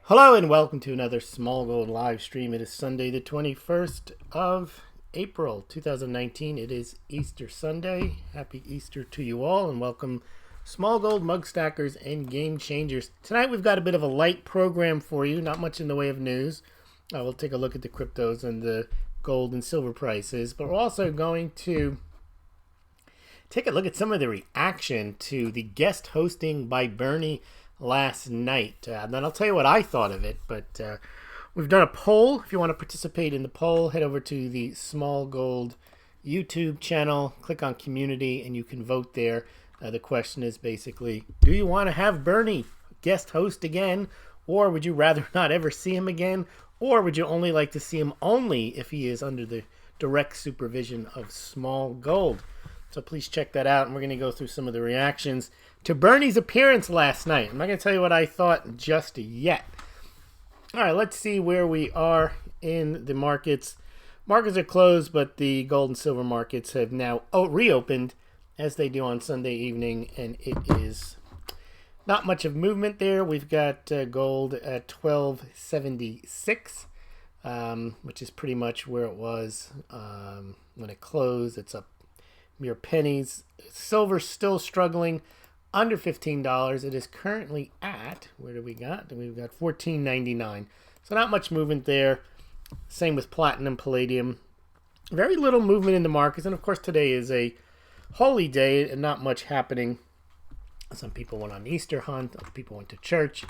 Hello and welcome to another Smaulgld live stream. It is Sunday the 21st of April 2019. It is Easter Sunday. Happy Easter to you all and welcome Smaulgld, mug stackers, and game changers. Tonight we've got a bit of a light program for you, not much in the way of news. We'll take a look at the cryptos and the gold and silver prices, but we're also going to take a look at some of the reaction to the guest hosting by Bernie last night. Then I'll tell you what I thought of it, but we've done a poll. If you want to participate in the poll, head over to the Smaulgld YouTube channel, click on community, and you can vote there. The question is basically, do you want to have Bernie guest host again, or would you rather not ever see him again, or would you only like to see him only if he is under the direct supervision of Smaulgld? So please check that out, and we're going to go through some of the reactions to Bernie's appearance last night. I'm not going to tell you what I thought just yet. All right, let's see where we are in the markets. Markets are closed, but the gold and silver markets have now reopened, as they do on Sunday evening, and it is not much of movement there. We've got gold at 1276, which is pretty much where it was when it closed. It's up mere pennies. Silver still struggling under $15. It is currently at, where do we got? We've got $14.99. So not much movement there. Same with platinum, palladium. Very little movement in the markets. And of course today is a holy day and not much happening. Some people went on Easter hunt. Other people went to church.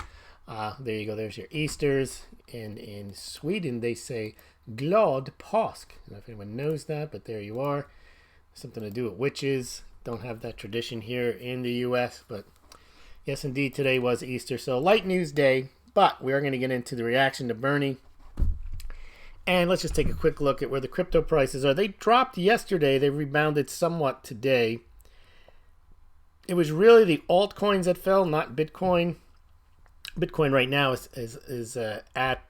There you go. There's your Easters. And in Sweden they say Glad Påsk. I don't know if anyone knows that, but there you are. Something to do with witches. Don't have that tradition here in the U.S., but yes, indeed, today was Easter. So light news day, but we are going to get into the reaction to Bernie. And let's just take a quick look at where the crypto prices are. They dropped yesterday. They rebounded somewhat today. It was really the altcoins that fell, not Bitcoin. Bitcoin right now is at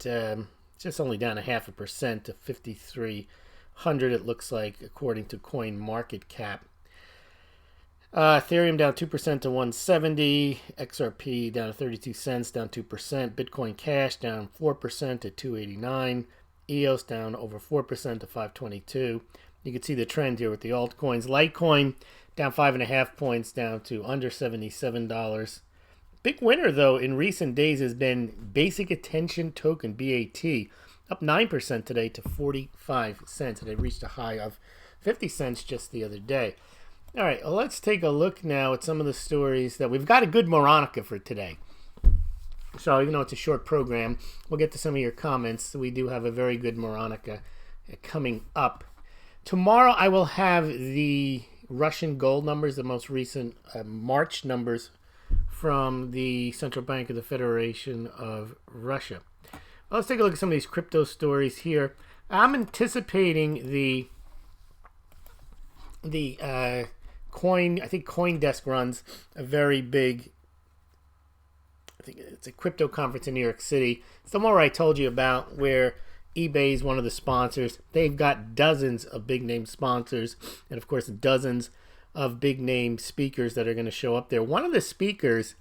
just only down 0.5% to 5,300. It looks like, according to Coin Market Cap. Ethereum down 2% to 170. XRP down 32 cents, down 2%. Bitcoin Cash down 4% to 289. EOS down over 4% to 522. You can see the trend here with the altcoins. Litecoin down 5.5 points, down to under $77. Big winner, though, in recent days has been Basic Attention Token, BAT, up 9% today to 45 cents. And it reached a high of 50 cents just the other day. All right, well, let's take a look now at some of the stories that we've got a good Moronica for today. So even though it's a short program, we'll get to some of your comments. We do have a very good Moronica coming up. Tomorrow I will have the Russian gold numbers, the most recent March numbers from the Central Bank of the Federation of Russia. Well, let's take a look at some of these crypto stories here. I'm anticipating the Coin, I think CoinDesk runs a very big, I think it's a crypto conference in New York City. It's the one where I told you about, where eBay is one of the sponsors. They've got dozens of big name sponsors, and of course dozens of big name speakers that are going to show up there. One of the speakers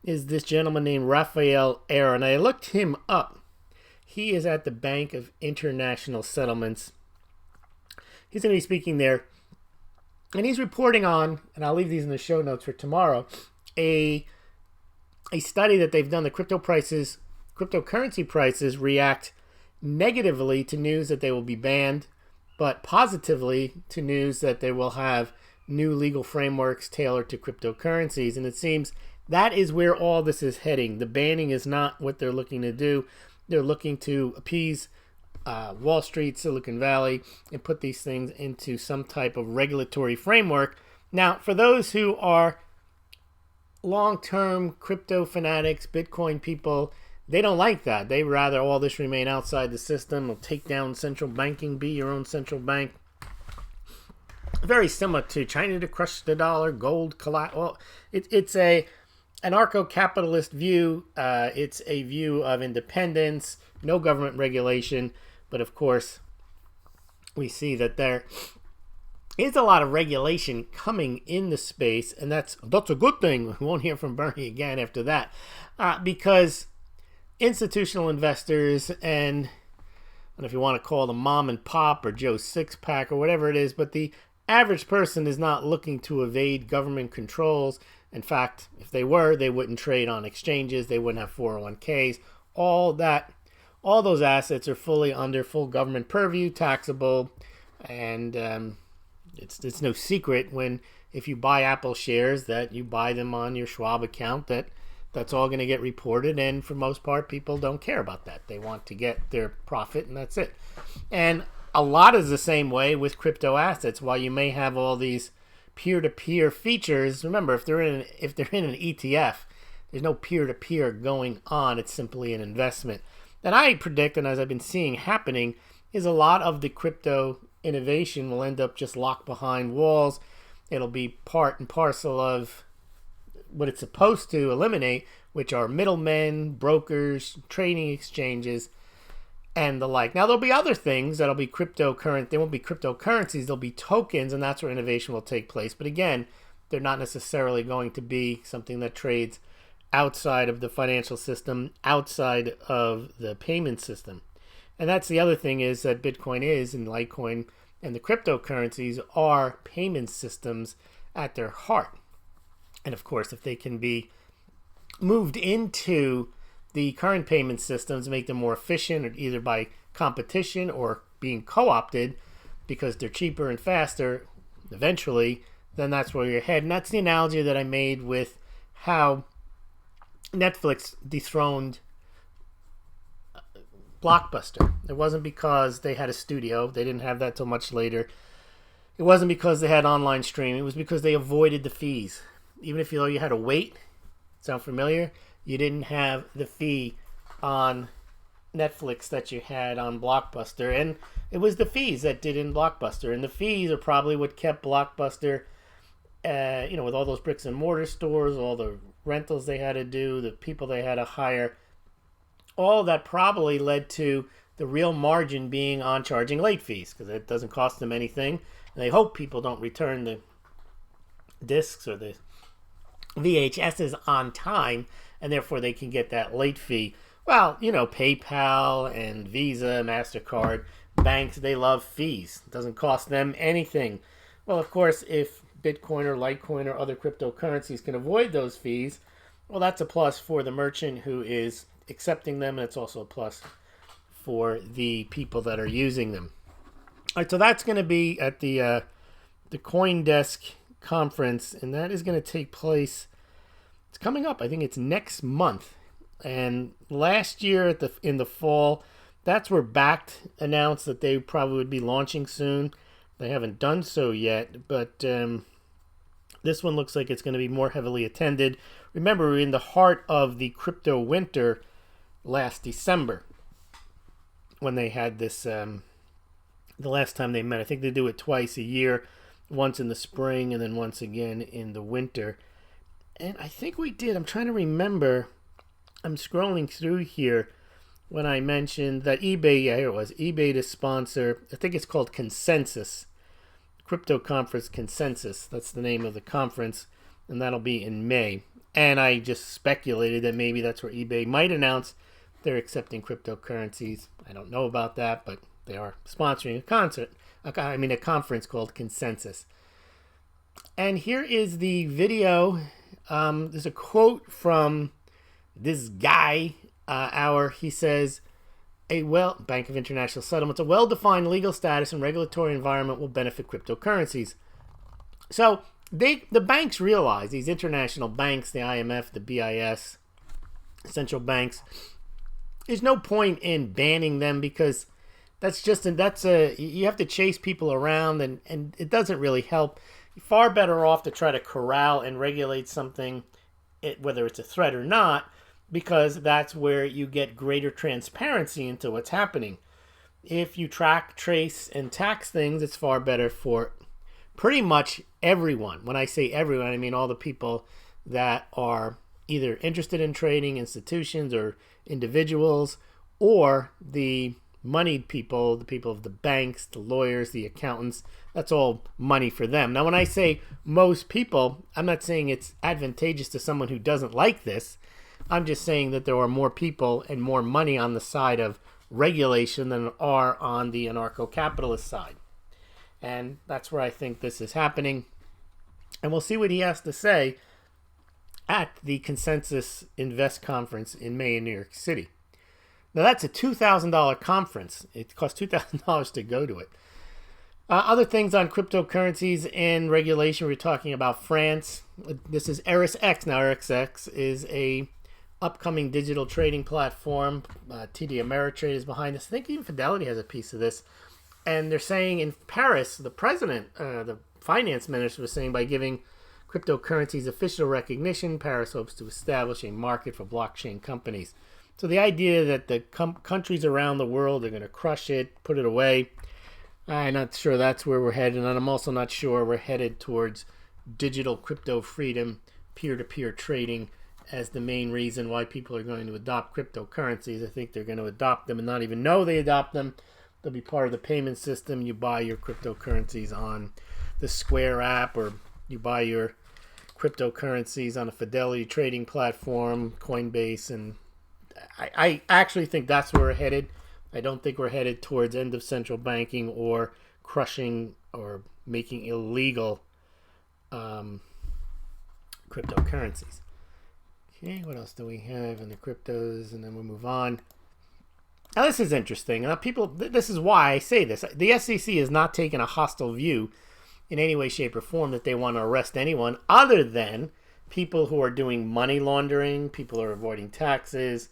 is this gentleman named Raphael Ayer, and I looked him up. He is at the Bank of International Settlements. He's going to be speaking there. And he's reporting on, and I'll leave these in the show notes for tomorrow, a study that they've done. The cryptocurrency prices react negatively to news that they will be banned, but positively to news that they will have new legal frameworks tailored to cryptocurrencies. And it seems that is where all this is heading. The banning is not what they're looking to do. They're looking to appease Wall Street, Silicon Valley, and put these things into some type of regulatory framework. Now, for those who are long-term crypto fanatics, Bitcoin people, they don't like that. They rather all this remain outside the system, or take down central banking, be your own central bank. Very similar to China to crush the dollar, gold collapse. Well, it's a anarcho-capitalist view. It's a view of independence, no government regulation. But of course, we see that there is a lot of regulation coming in the space, and that's a good thing. We won't hear from Bernie again after that, because institutional investors, and I don't know if you want to call them mom and pop or Joe Six-Pack or whatever it is, but the average person is not looking to evade government controls. In fact, if they were, they wouldn't trade on exchanges. They wouldn't have 401ks. All those assets are fully under full government purview, taxable, and it's no secret if you buy Apple shares that you buy them on your Schwab account, that's all going to get reported, and for most part, people don't care about that. They want to get their profit, and that's it. And a lot is the same way with crypto assets. While you may have all these peer-to-peer features, remember, if they're in an ETF, there's no peer-to-peer going on. It's simply an investment. And I predict, and as I've been seeing happening, is a lot of the crypto innovation will end up just locked behind walls. It'll be part and parcel of what it's supposed to eliminate, which are middlemen, brokers, trading exchanges, and the like. Now, there'll be other things that'll be cryptocurrency. They won't be cryptocurrencies. They'll be tokens, and that's where innovation will take place. But again, they're not necessarily going to be something that trades outside of the financial system, outside of the payment system. And that's the other thing, is that Bitcoin is, and Litecoin and the cryptocurrencies are payment systems at their heart. And of course, if they can be moved into the current payment systems, make them more efficient, or either by competition or being co-opted because they're cheaper and faster eventually, then that's where you're heading. And that's the analogy that I made with how Netflix dethroned Blockbuster. It wasn't because they had a studio. They didn't have that till much later. It wasn't because they had online streaming. It was because they avoided the fees. Even if you had to wait, sound familiar? You didn't have the fee on Netflix that you had on Blockbuster. And it was the fees that did in Blockbuster. And the fees are probably what kept Blockbuster, with all those bricks and mortar stores, all the rentals they had to do, the people they had to hire. All that probably led to the real margin being on charging late fees, because it doesn't cost them anything. And they hope people don't return the discs or the VHSs on time, and therefore they can get that late fee. Well, PayPal and Visa, MasterCard, banks, they love fees. It doesn't cost them anything. Well, of course, if Bitcoin or Litecoin or other cryptocurrencies can avoid those fees, well, that's a plus for the merchant who is accepting them, and it's also a plus for the people that are using them. All right, so that's going to be at the CoinDesk conference, and that is going to take place. It's coming up. I think it's next month. And last year in the fall, that's where Bakkt announced that they probably would be launching soon. They haven't done so yet, but this one looks like it's going to be more heavily attended. Remember, we're in the heart of the crypto winter last December when they had this, the last time they met. I think they do it twice a year, once in the spring and then once again in the winter. And I think we did. I'm trying to remember. I'm scrolling through here when I mentioned that eBay, here it was, eBay to sponsor, I think it's called Consensus, Crypto Conference Consensus. That's the name of the conference, and that'll be in May. And I just speculated that maybe that's where eBay might announce they're accepting cryptocurrencies. I don't know about that, but they are sponsoring a conference called Consensus. And here is the video. There's a quote from this guy, he says, Bank of International Settlements, a well-defined legal status and regulatory environment will benefit cryptocurrencies. So the banks realize, these international banks, the IMF, the BIS, central banks, there's no point in banning them because you have to chase people around and it doesn't really help. You're far better off to try to corral and regulate something, whether it's a threat or not, because that's where you get greater transparency into what's happening. If you track, trace, and tax things, it's far better for pretty much everyone. When I say everyone, I mean all the people that are either interested in trading, institutions or individuals, or the moneyed people, the people of the banks, the lawyers, the accountants. That's all money for them. Now, when I say most people, I'm not saying it's advantageous to someone who doesn't like this, I'm just saying that there are more people and more money on the side of regulation than there are on the anarcho-capitalist side. And that's where I think this is happening. And we'll see what he has to say at the Consensus Invest Conference in May in New York City. Now, that's a $2,000 conference. It costs $2,000 to go to it. Other things on cryptocurrencies and regulation, we're talking about France. This is ErisX. Now, ErisX is a upcoming digital trading platform. TD Ameritrade is behind this. I think even Fidelity has a piece of this. And they're saying in Paris, the president, the finance minister was saying by giving cryptocurrencies official recognition, Paris hopes to establish a market for blockchain companies. So the idea that the countries around the world are going to crush it, put it away, I'm not sure that's where we're headed. And I'm also not sure we're headed towards digital crypto freedom, peer-to-peer trading as the main reason why people are going to adopt cryptocurrencies. I think they're going to adopt them and not even know they adopt them. They'll be part of the payment system. You buy your cryptocurrencies on the Square app, or you buy your cryptocurrencies on a Fidelity trading platform, Coinbase, and I actually think that's where we're headed. I don't think we're headed towards end of central banking or crushing or making illegal cryptocurrencies. Okay, what else do we have in the cryptos? And then we'll move on. Now, this is interesting. Now, this is why I say this. The SEC has not taken a hostile view in any way, shape, or form that they want to arrest anyone other than people who are doing money laundering, people who are avoiding taxes,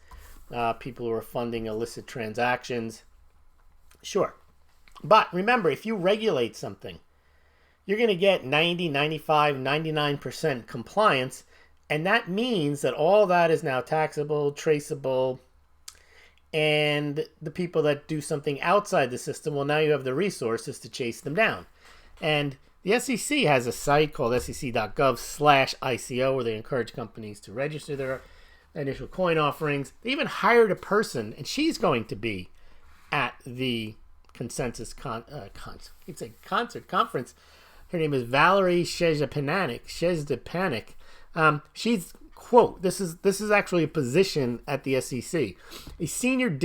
people who are funding illicit transactions. Sure. But remember, if you regulate something, you're going to get 90, 95, 99% compliance. And that means that all that is now taxable, traceable, and the people that do something outside the system, well, now you have the resources to chase them down. And the SEC has a site called sec.gov/ICO where they encourage companies to register their initial coin offerings. They even hired a person, and she's going to be at the Consensus conference. Her name is Valerie Shezdepanik. She's, quote, this is actually a position at the SEC, a senior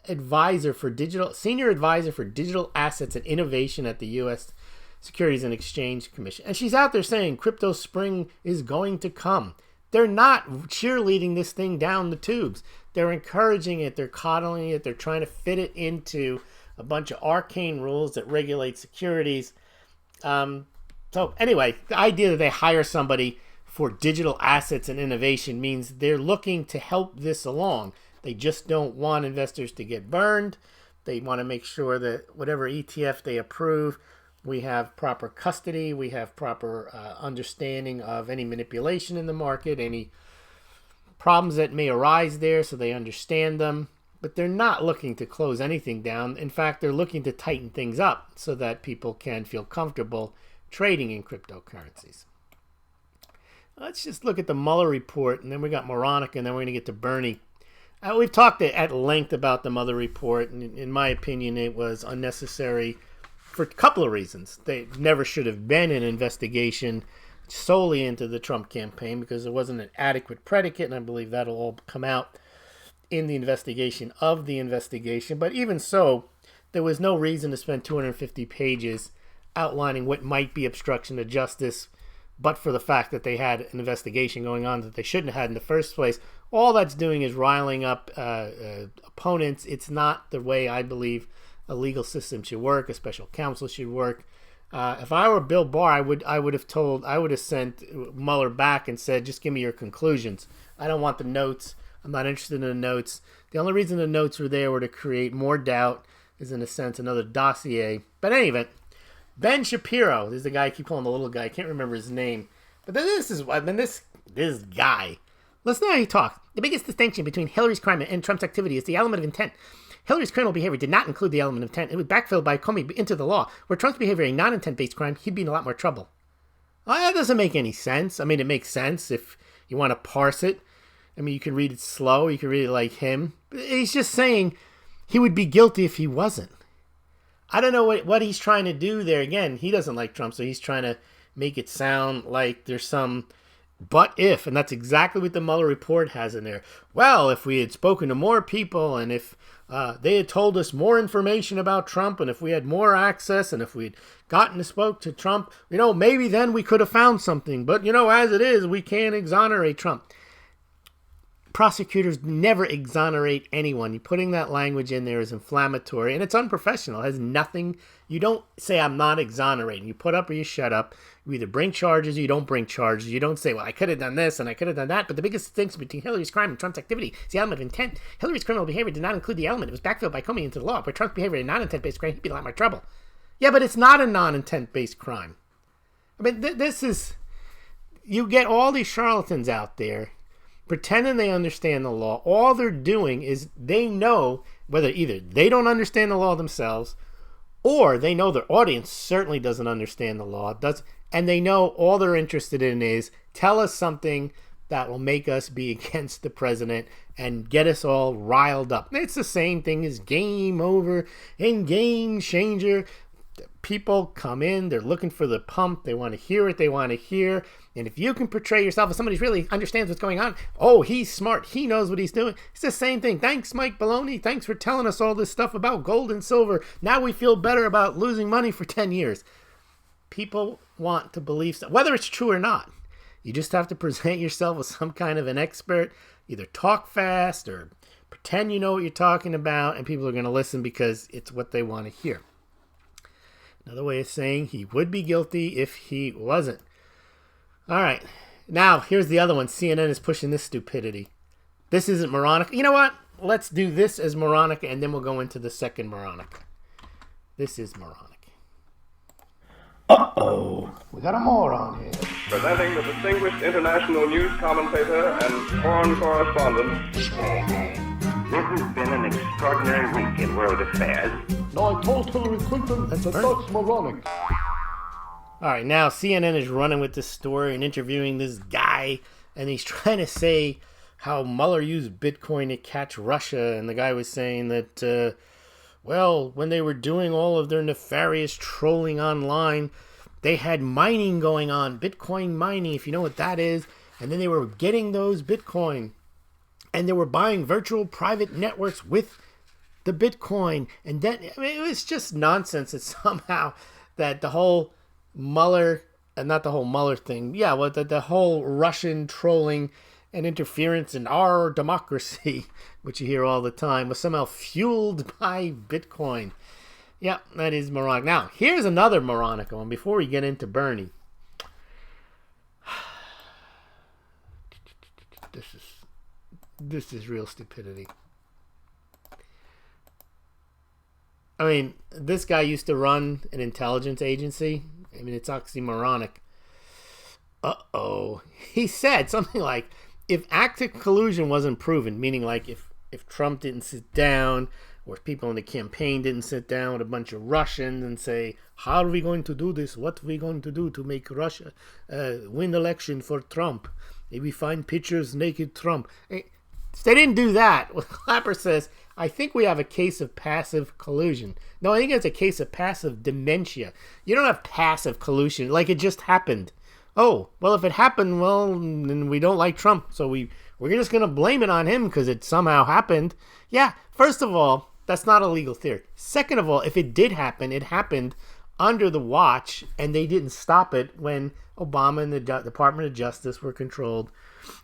advisor for digital assets and innovation at the U.S. Securities and Exchange Commission. And she's out there saying crypto spring is going to come. They're not cheerleading this thing down the tubes. They're encouraging it. They're coddling it. They're trying to fit it into a bunch of arcane rules that regulate securities. So anyway, the idea that they hire somebody for digital assets and innovation means they're looking to help this along. They just don't want investors to get burned. They want to make sure that whatever ETF they approve, we have proper custody, we have proper understanding of any manipulation in the market, any problems that may arise there, so they understand them. But they're not looking to close anything down. In fact, they're looking to tighten things up so that people can feel comfortable trading in cryptocurrencies. Let's just look at the Mueller report, and then we got Moronica, and then we're going to get to Bernie. We've talked at length about the Mueller report, and in my opinion, it was unnecessary for a couple of reasons. They never should have been an investigation solely into the Trump campaign because there wasn't an adequate predicate, and I believe that'll all come out in the investigation of the investigation. But even so, there was no reason to spend 250 pages outlining what might be obstruction of justice, but for the fact that they had an investigation going on that they shouldn't have had in the first place. All that's doing is riling up opponents. It's not the way I believe a legal system should work, a special counsel should work. If I were Bill Barr, I would have sent Mueller back and said, just give me your conclusions. I don't want the notes. I'm not interested in the notes. The only reason the notes were there were to create more doubt, is in a sense another dossier. But in any event, Ben Shapiro, this is the guy I keep calling the little guy. I can't remember his name. But this guy. Listen to how he talks. The biggest distinction between Hillary's crime and Trump's activity is the element of intent. Hillary's criminal behavior did not include the element of intent. It was backfilled by Comey into the law. Where Trump's behavior a non-intent-based crime, he'd be in a lot more trouble. Well, that doesn't make any sense. I mean, it makes sense if you want to parse it. I mean, you can read it slow. You can read it like him. But he's just saying he would be guilty if he wasn't. I don't know what he's trying to do there. Again, he doesn't like Trump, so he's trying to make it sound like there's some But if, and that's exactly what the Mueller report has in there. Well, if we had spoken to more people and if they had told us more information about Trump and if we had more access and if we'd gotten to spoke to Trump, maybe then we could have found something. But, as it is, we can't exonerate Trump. Prosecutors never exonerate anyone. Putting that language in there is inflammatory and it's unprofessional. It has nothing. You don't say, I'm not exonerating. You put up or you shut up. You either bring charges or you don't bring charges. You don't say, well, I could have done this and I could have done that. But the biggest distinction between Hillary's crime and Trump's activity is the element of intent. Hillary's criminal behavior did not include the element. It was backfilled by coming into the law. But Trump's behavior is a non-intent-based crime. He'd be in a lot more trouble. Yeah, but it's not a non-intent-based crime. I mean, this is... You get all these charlatans out there pretending they understand the law. All they're doing is they know whether either they don't understand the law themselves or they know their audience certainly doesn't understand the law, and they know all they're interested in is tell us something that will make us be against the president and get us all riled up. It's the same thing as game over and game changer. People come in, they're looking for the pump, they want to hear what they want to hear, and if you can portray yourself as somebody who really understands what's going on, oh, he's smart, he knows what he's doing. It's the same thing. Thanks, Mike Baloney. Thanks for telling us all this stuff about gold and silver. Now we feel better about losing money for 10 years. People want to believe stuff, whether it's true or not. You just have to present yourself as some kind of an expert, either talk fast or pretend you know what you're talking about, and people are going to listen because it's what they want to hear. Another way of saying he would be guilty if he wasn't. All right. Now, here's the other one. CNN is pushing this stupidity. This isn't moronic. You know what? Let's do this as moronic, and then we'll go into the second moronic. This is moronic. Uh-oh. We got a moron here. Presenting the distinguished international news commentator and foreign correspondent. This has been an extraordinary week in world affairs. No, I told Hillary Clinton that's moronic. All right, now CNN is running with this story and interviewing this guy, and he's trying to say how Mueller used Bitcoin to catch Russia, and the guy was saying that, when they were doing all of their nefarious trolling online, they had mining going on, Bitcoin mining, if you know what that is, and then they were getting those Bitcoin, and they were buying virtual private networks with the Bitcoin, and then it was just nonsense. It's somehow that the whole Mueller, and not the whole Mueller thing, the whole Russian trolling and interference in our democracy, which you hear all the time, was somehow fueled by Bitcoin. Yeah, that is moronic. Now, here's another moronic one before we get into Bernie. This is real stupidity. I mean, this guy used to run an intelligence agency. I mean, it's oxymoronic. Uh-oh. He said something like, if active collusion wasn't proven, meaning like if Trump didn't sit down or if people in the campaign didn't sit down with a bunch of Russians and say, how are we going to do this? What are we going to do to make Russia win the election for Trump? Maybe find pictures naked Trump. If they didn't do that, what Clapper says, I think we have a case of passive collusion. No, I think it's a case of passive dementia. You don't have passive collusion, like it just happened. Oh, well, if it happened, well, then we don't like Trump, so we're just going to blame it on him because it somehow happened. Yeah, first of all, that's not a legal theory. Second of all, if it did happen, it happened under the watch, and they didn't stop it when Obama and the Department of Justice were controlled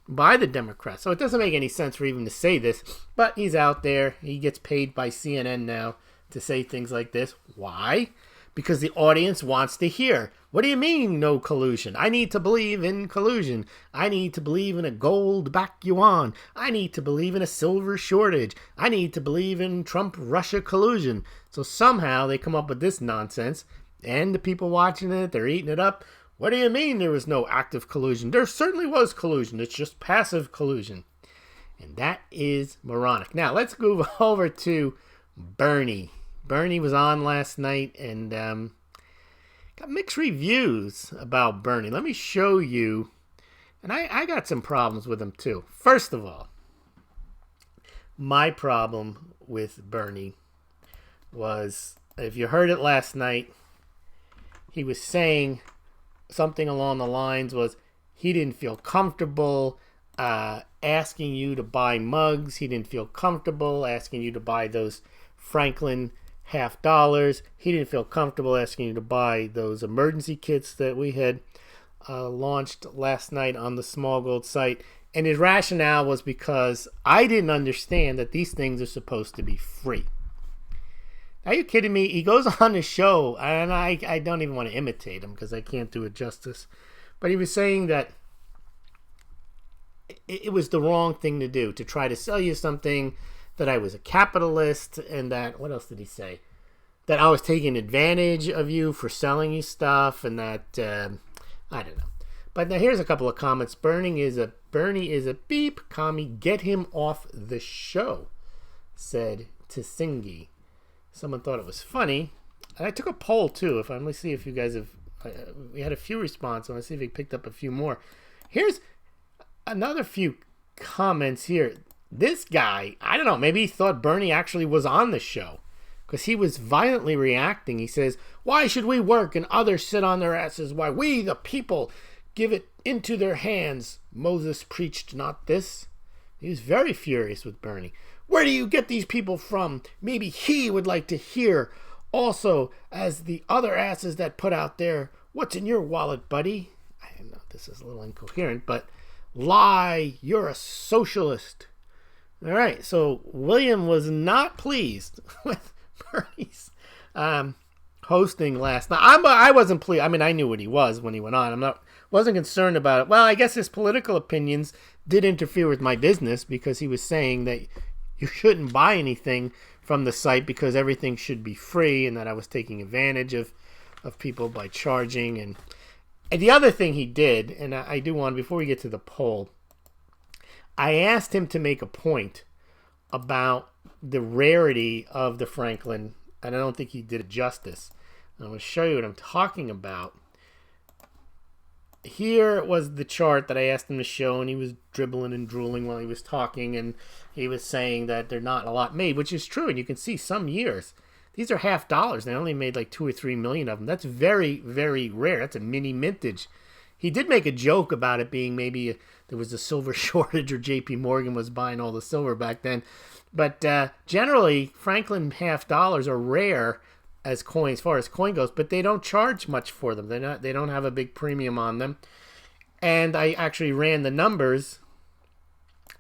by the Democrats. So it doesn't make any sense for even to say this, but he's out there. He gets paid by CNN now to say things like this. Why? Because the audience wants to hear. What do you mean no collusion? I need to believe in collusion. I need to believe in a gold back yuan. I need to believe in a silver shortage. I need to believe in Trump-Russia collusion. So somehow they come up with this nonsense, and the people watching it, they're eating it up. What do you mean there was no active collusion? There certainly was collusion. It's just passive collusion. And that is moronic. Now, let's move over to Bernie. Bernie was on last night and got mixed reviews about Bernie. Let me show you. And I got some problems with him too. First of all, my problem with Bernie was, if you heard it last night, he was saying something along the lines was, He didn't feel comfortable asking you to buy mugs. He didn't feel comfortable asking you to buy those Franklin $50. He didn't feel comfortable asking you to buy those emergency kits that we had launched last night on the Smaulgld site. And his rationale was because I didn't understand that these things are supposed to be free. Are you kidding me? He goes on the show, and I don't even want to imitate him because I can't do it justice. But he was saying that it was the wrong thing to do, to try to sell you something, that I was a capitalist, and that, what else did he say? That I was taking advantage of you for selling you stuff, and that, I don't know. But now here's a couple of comments. Bernie is a beep commie. Get him off the show, said Tsingy. Someone thought it was funny. And I took a poll too. Let me see if you guys have. We had a few responses. Let's see if we picked up a few more. Here's another few comments here. This guy, I don't know, maybe he thought Bernie actually was on the show because he was violently reacting. He says, "Why should we work and others sit on their asses? Why we, the people, give it into their hands? Moses preached not this." He was very furious with Bernie. "Where do you get these people from? Maybe he would like to hear also as the other asses that put out there. What's in your wallet, buddy?" I know this is a little incoherent, but lie, you're a socialist. All right, so William was not pleased with Bernie's hosting last night. I wasn't pleased. I mean, I knew what he was when he went on. Wasn't concerned about it. Well, I guess his political opinions did interfere with my business because he was saying that you shouldn't buy anything from the site because everything should be free, and that I was taking advantage of people by charging. And the other thing he did, and I do want, before we get to the poll, I asked him to make a point about the rarity of the Franklin, and I don't think he did it justice. I'm going to show you what I'm talking about. Here was the chart that I asked him to show, and he was dribbling and drooling while he was talking, and he was saying that they're not a lot made, which is true, and you can see some years. These are $50. They only made like 2 or 3 million of them. That's very, very rare. That's a mini mintage. He did make a joke about it being maybe there was a silver shortage or JP Morgan was buying all the silver back then. But generally, Franklin $50 are rare as far as coin goes, but they don't charge much for them. They don't have a big premium on them. And I actually ran the numbers.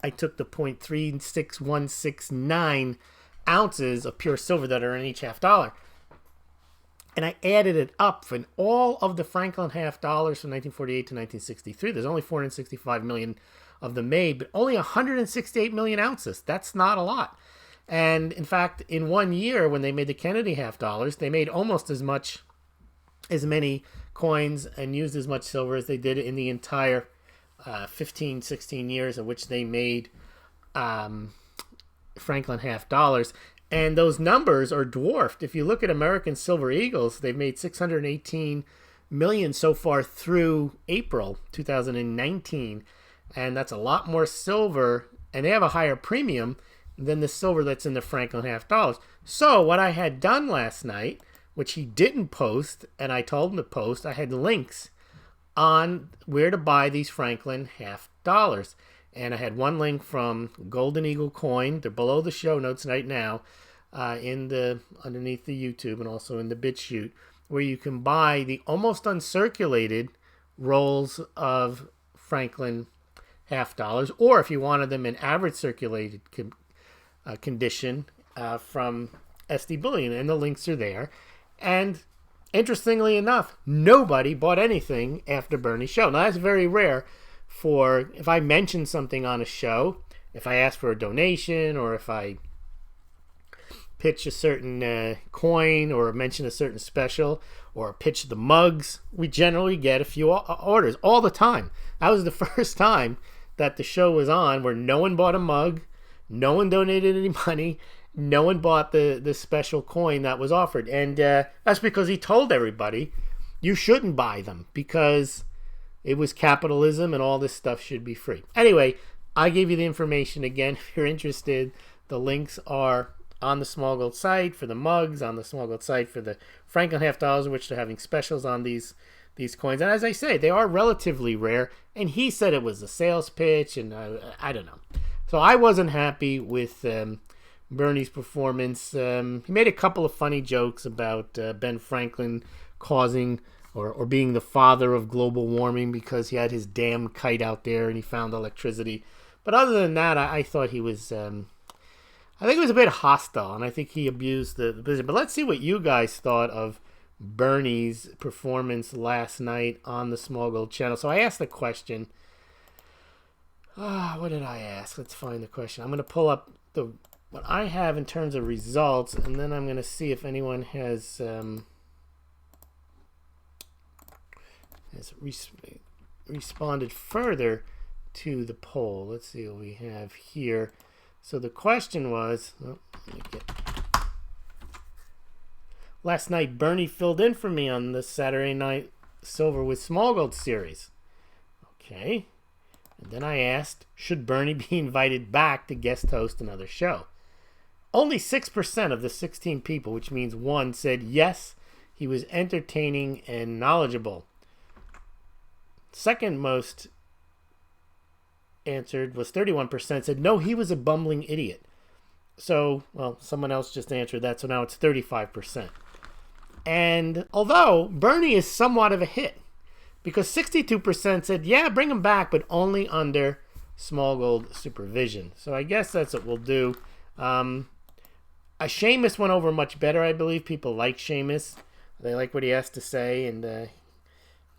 I took the 0.36169 ounces of pure silver that are in each $50. And I added it up for all of the Franklin $50 from 1948 to 1963. There's only 465 million of them made, but only 168 million ounces. That's not a lot. And in fact, in 1 year, when they made the Kennedy $50, they made almost as many coins and used as much silver as they did in the entire 15, 16 years in which they made Franklin $50. And those numbers are dwarfed. If you look at American Silver Eagles, they've made 618 million so far through April 2019. And that's a lot more silver, and they have a higher premium than the silver that's in the Franklin $50. So what I had done last night, which he didn't post, and I told him to post, I had links on where to buy these Franklin $50. And I had one link from Golden Eagle Coin. They're below the show notes right now, underneath the YouTube and also in the BitChute, where you can buy the almost uncirculated rolls of Franklin $50, or if you wanted them in average circulated condition from SD Bullion, and the links are there. And interestingly enough, nobody bought anything after Bernie's show. Now that's very rare. For if I mention something on a show, if I ask for a donation, or if I pitch a certain coin, or mention a certain special, or pitch the mugs, we generally get a few orders all the time. That was the first time that the show was on where no one bought a mug, no one donated any money, no one bought the special coin that was offered. And that's because he told everybody you shouldn't buy them because it was capitalism and all this stuff should be free. Anyway, I gave you the information again. If you're interested, the links are on the Smaulgld site for the mugs, on the Smaulgld site for the Franklin $50, which they're having specials on these these coins. And as I say, they are relatively rare. And he said it was a sales pitch, and I don't know. So I wasn't happy with Bernie's performance. He made a couple of funny jokes about Ben Franklin causing or being the father of global warming because he had his damn kite out there and he found electricity. But other than that, I thought he was... I think it was a bit hostile, and I think he abused the position. But let's see what you guys thought of Bernie's performance last night on the Smaulgld channel. So I asked the question. What did I ask? Let's find the question. I'm going to pull up what I have in terms of results, and then I'm going to see if anyone has responded further to the poll. Let's see what we have here. So the question was, last night Bernie filled in for me on the Saturday Night Silver with Smaulgld series. Okay. And then I asked, should Bernie be invited back to guest host another show? Only 6% of the 16 people, which means one, said yes, he was entertaining and knowledgeable. Second most answered was 31% said no, he was a bumbling idiot. So, well, someone else just answered that, so now it's 35%. And although Bernie is somewhat of a hit, because 62% said, yeah, bring him back, but only under Smaulgld supervision. So I guess that's what we'll do. Seamus went over much better, I believe. People like Seamus. They like what he has to say, and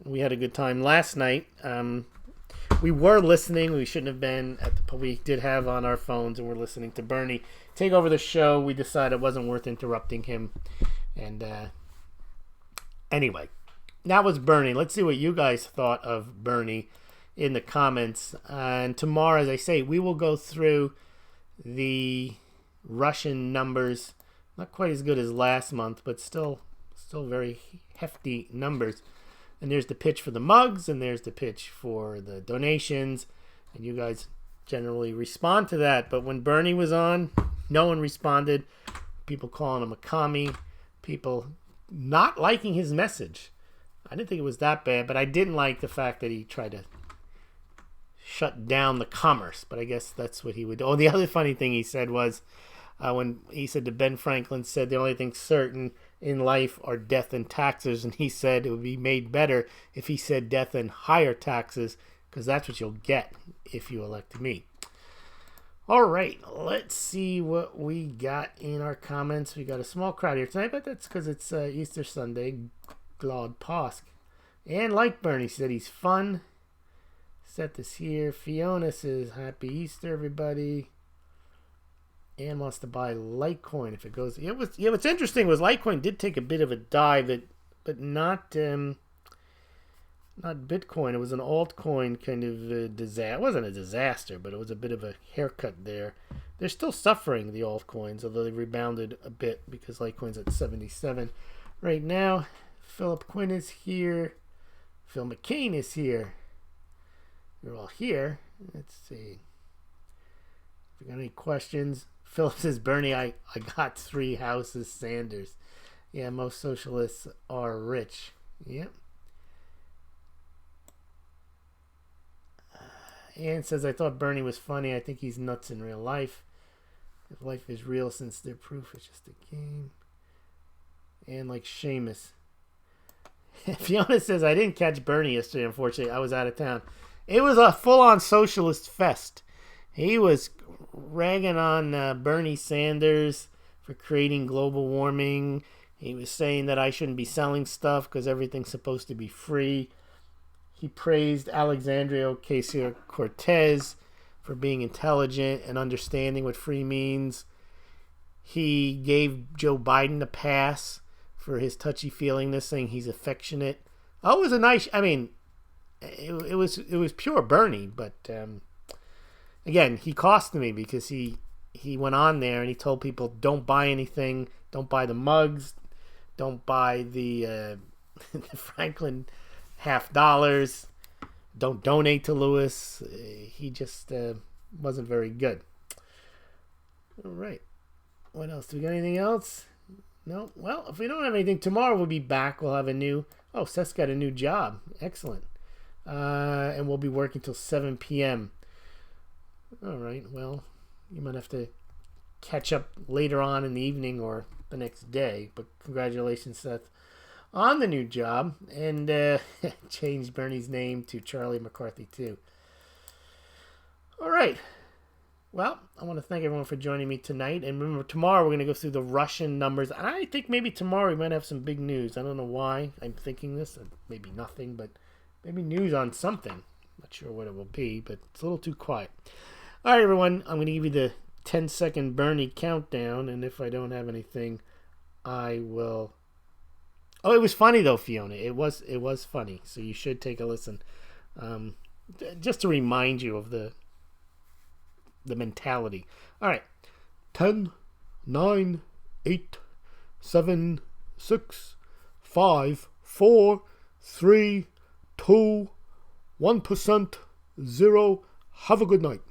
we had a good time last night. We were listening. We shouldn't have been we did have on our phones, and we're listening to Bernie take over the show. We decided it wasn't worth interrupting him. And anyway, that was Bernie. Let's see what you guys thought of Bernie in the comments. And tomorrow, as I say, we will go through the Russian numbers. Not quite as good as last month, but still very hefty numbers. And there's the pitch for the mugs, and there's the pitch for the donations. And you guys generally respond to that. But when Bernie was on, no one responded. People calling him a commie. People not liking his message. I didn't think it was that bad, but I didn't like the fact that he tried to shut down the commerce. But I guess that's what he would do. Oh, the other funny thing he said was, when he said to Ben Franklin, said the only thing certain in life are death and taxes, and he said it would be made better if he said death and higher taxes, because that's what you'll get if you elect me. All right, let's see what we got in our comments. We got a small crowd here tonight, but that's because it's Easter Sunday. Glad Påsk. And like Bernie said, he's fun. Set this here. Fiona says, Happy Easter, everybody. Ann wants to buy Litecoin if it goes. What's interesting was Litecoin did take a bit of a dive, but not Bitcoin. It was an altcoin kind of disaster. It wasn't a disaster, but it was a bit of a haircut there. They're still suffering, the altcoins, although they rebounded a bit because Litecoin's at 77 right now. Philip Quinn is here. Phil McCain is here. You're all here. Let's see. If you got any questions. Philip says, Bernie, I got 3 houses, Sanders. Yeah, most socialists are rich. Yep. Ann says, I thought Bernie was funny. I think he's nuts in real life. If life is real, since their proof is just a game. And like Seamus. Fiona says, I didn't catch Bernie yesterday, unfortunately. I was out of town. It was a full-on socialist fest. He was ragging on Bernie Sanders for creating global warming. He was saying that I shouldn't be selling stuff because everything's supposed to be free. He praised Alexandria Ocasio-Cortez for being intelligent and understanding what free means. He gave Joe Biden a pass for his touchy-feelingness, saying he's affectionate. Oh, it was a nice... I mean, it was pure Bernie, but... Again, he cost me because he went on there and he told people, don't buy anything, don't buy the mugs, don't buy the Franklin $50, don't donate to Lewis. He just wasn't very good. All right. What else? Do we got anything else? No? Well, if we don't have anything, tomorrow we'll be back. We'll have a new Oh, Seth's got a new job. Excellent. And we'll be working till 7 p.m. All right. Well, you might have to catch up later on in the evening or the next day. But congratulations, Seth, on the new job. And changed Bernie's name to Charlie McCarthy, too. All right. Well, I want to thank everyone for joining me tonight. And remember, tomorrow we're going to go through the Russian numbers. And I think maybe tomorrow we might have some big news. I don't know why I'm thinking this. Maybe nothing, but maybe news on something. Not sure what it will be, but it's a little too quiet. All right, everyone. I'm going to give you the 10-second Bernie countdown. And if I don't have anything, I will... Oh, it was funny, though, Fiona. It was funny. So you should take a listen. Just to remind you of the mentality. All right. 10, 9, 8, 7, 6, 5, 4, 3, 2, 1%, 0. Have a good night.